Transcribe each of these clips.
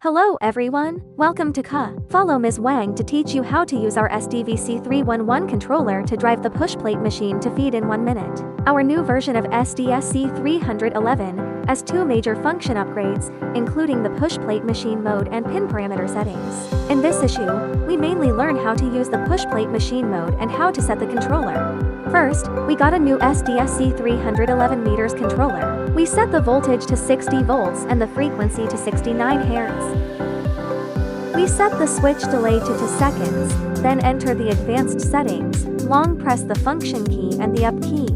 Hello everyone, welcome to CUH. Follow Ms. Wang to teach you how to use our SDVC 311 controller to drive the push plate machine to feed in 1 minute. Our new version of SDVC 311 has 2 major function upgrades, including the push plate machine mode and pin parameter settings. In this issue, we mainly learn how to use the push plate machine mode and how to set the controller. First, we got a new SDVC 311 meters controller. We set the voltage to 60 volts and the frequency to 69 Hz. We set the switch delay to 2 seconds, then enter the advanced settings, long press the function key and the up key.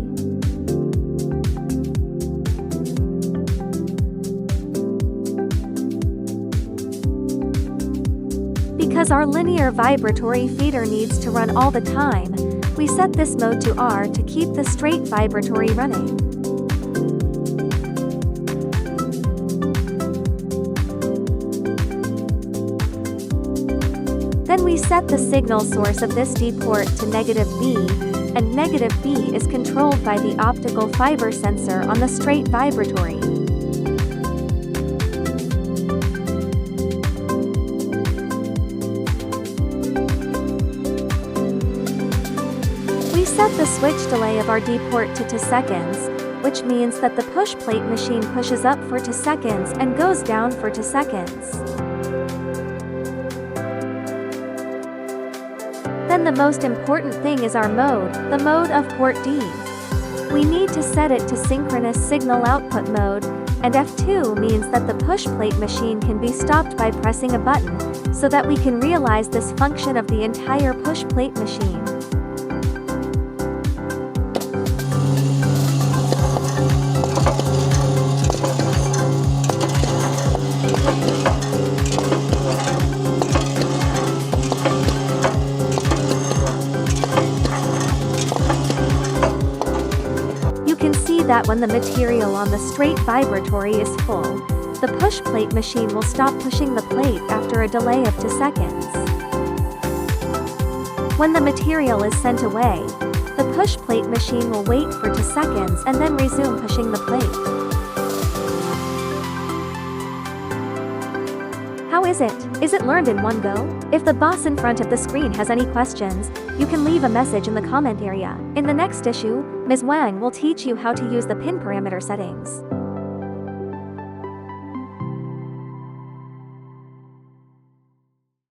Because our linear vibratory feeder needs to run all the time, we set this mode to R to keep the straight vibratory running. Then we set the signal source of this D port to -B, and -B is controlled by the optical fiber sensor on the straight vibratory. We set the switch delay of our D port to 2 seconds, which means that the push plate machine pushes up for 2 seconds and goes down for 2 seconds. Then the most important thing is our mode, the mode of port D. We need to set it to synchronous signal output mode, and F2 means that the push plate machine can be stopped by pressing a button, so that we can realize this function of the entire push plate machine. That when the material on the straight vibratory is full, the push plate machine will stop pushing the plate after a delay of 2 seconds. When the material is sent away, the push plate machine will wait for 2 seconds and then resume pushing the plate. How is it? Is it learned in one go? If the boss in front of the screen has any questions, you can leave a message in the comment area. In the next issue, Ms. Wang will teach you how to use the pin parameter settings.